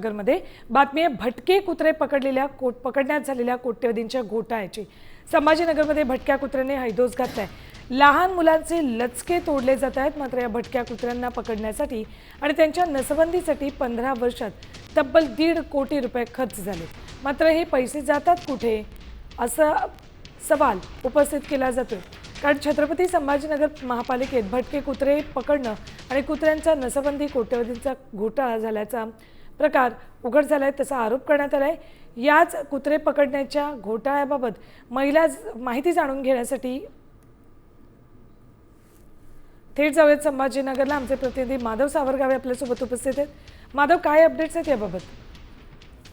नगरमध्ये बातमी आहे भटके कुत्रे पकडण्यात झालेल्या कोट्यवधींच्या घोटाळ्याची। संभाजीनगरमध्ये भटक्या कुत्र्याने हैदोस घातलाय। लहान मुलांचे लचके तोडले जात आहेत। मात्र या भटक्या कुत्र्यांना पकडण्यासाठी आणि त्यांच्या नसबंदीसाठी 15 वर्षात तब्बल 1.5 कोटी रुपये खर्च झाले। मात्र हे पैसे जातात कुठे असा सवाल उपस्थित केला जातोय। कारण छत्रपती संभाजीनगर महापालिकेत भटके कुत्रे पकडणं आणि कुत्र्यांचा नसबंदी कोट्यवधींचा घोटाळा झाल्याचा प्रकार उघड झालाय, तसा आरोप करण्यात आलाय। याच कुत्रे पकडण्याच्या घोटाळ्याबाबत माहिती जाणून घेण्यासाठी थेट जाऊयात संभाजीनगरला। आमचे प्रतिनिधी माधव सावरगावे आपल्यासोबत उपस्थित आहेत। माधव, काय अपडेट्स आहेत याबाबत?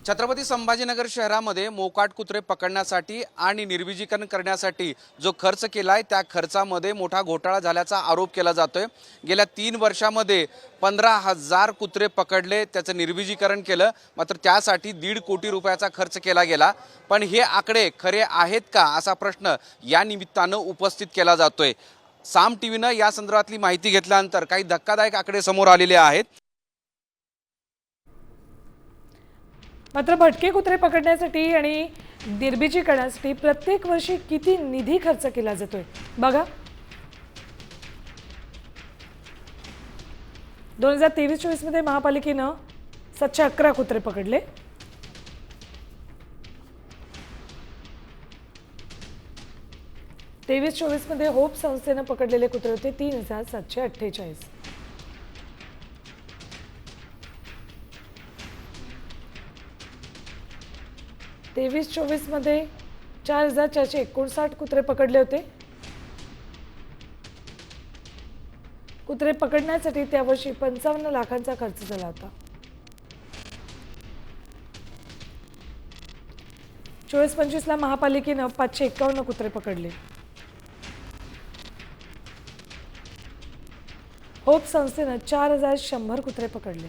छत्रपती संभाजीनगर शहरामध्ये मोकाट कुत्रे पकडण्यासाठी आणि निर्बीजीकरण करण्यासाठी जो खर्च केलाय त्या खर्चामध्ये मोठा घोटाळा झाल्याचा आरोप केला जातोय। गेल्या 3 वर्षांमध्ये 15,000 कुत्रे पकडले, त्याचं निर्बीजीकरण केलं, मात्र त्यासाठी 1.5 कोटी रुपयाचा खर्च केला गेला। पण हे आकडे खरे आहेत का असा प्रश्न या निमित्तानं उपस्थित केला जातोय। साम टीव्हीनं या संदर्भातली माहिती घेतल्यानंतर काही धक्कादायक आकडे समोर आलेले आहेत। मात्र भटके कुत्रे पकडण्यासाठी आणि निर्बीजीकरणासाठी प्रत्येक वर्षी किती निधी खर्च केला जातोय बघा। 2023-24 मध्ये महापालिकेनं 711 कुत्रे पकडले। तेवीस 24 मध्ये होप संस्थेनं पकडलेले कुत्रे होते 3748। 23-24 मध्ये 4459 कुत्रे पकडले होते। कुत्रे पकडण्यासाठी त्या वर्षी 55 लाखांचा खर्च झाला होता। 24-25 ला महापालिकेनं 551 कुत्रे पकडले। होप संस्थेनं 4100 कुत्रे पकडले।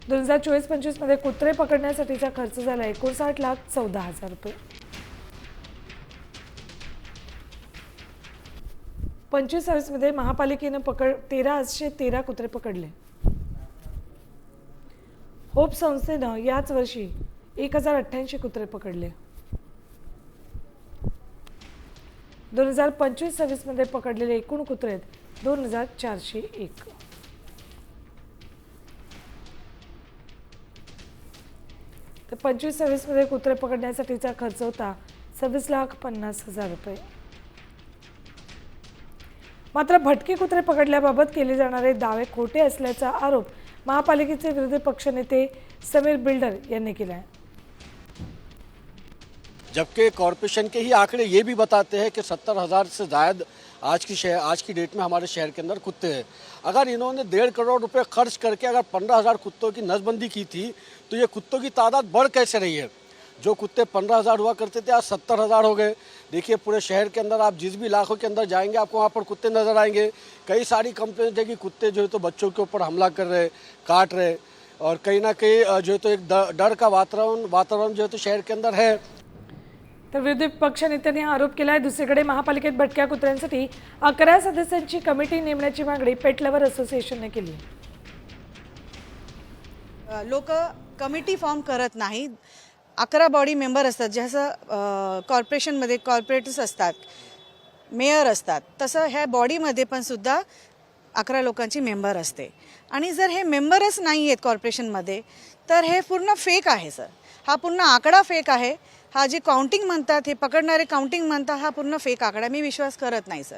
दोन 2024-25 मध्ये कुत्रे पकडण्यासाठीचा खर्च झाला 59,14,000 रुपये। 25-26 मध्ये महापालिकेनं 1313 कुत्रे पकडले। होप संस्थेनं याच वर्षी 1088 कुत्रे पकडले। 2025-26 मध्ये पकडलेले एकूण कुत्रे 2401। तर 25-26 मध्ये कुत्रे पकडण्यासाठीचा खर्च होता 26,50,000 रुपये। मात्र भटके कुत्रे पकडल्याबाबत केले जाणारे दावे खोटे असल्याचा आरोप महापालिकेचे विरोधी पक्षनेते समीर बिल्डर यांनी केला है। जबकि कॉरपोरेशन के ही आंकड़े ये भी बताते हैं कि 70,000 से ज़्यादा आज की डेट में हमारे शहर के अंदर कुत्ते हैं। अगर इन्होंने 1.5 करोड़ रुपए खर्च करके अगर 15,000 कुत्तों की नसबंदी की थी तो ये कुत्तों की तादाद बढ़ कैसे रही है? जो कुत्ते 15,000 हुआ करते थे आज 70,000 हो गए। देखिए पूरे शहर के अंदर आप जिस भी इलाकों के अंदर जाएंगे आपको वहाँ पर कुत्ते नज़र आएंगे। कई सारी कंप्लेंट है कि कुत्ते जो है तो बच्चों के ऊपर हमला कर रहे, काट रहे, और कहीं ना कहीं जो है तो एक डर का वातावरण जो है तो शहर के अंदर है। तर विरोधी पक्ष नेत्यांनी आरोप केला आहे। दुसरीकडे महापालिकेत भटक्या कुत्र्यांसाठी 11 सदस्यांची कमिटी नेमण्याची मागणी पेट लवर असोसिएशनने केली। लोक कमिटी फॉर्म करत नाही। 11 बॉडी मेंबर असतात, जसं कॉर्पोरेशनमध्ये कॉर्पोरेटर्स असतात, मेयर असतात, तसं ह्या बॉडीमध्ये पण सुद्धा 11 लोकांची मेंबर असते। आणि जर हे मेंबरच नाही आहेत कॉर्पोरेशनमध्ये तर हे पूर्ण फेक आहे सर। हा पूर्ण आकडा फेक आहे। हा जे काउंटिंग म्हणतात, हे पकडणारे काउंटिंग म्हणतात, हा पूर्ण फेक आकडा, मी विश्वास करत नाही सर।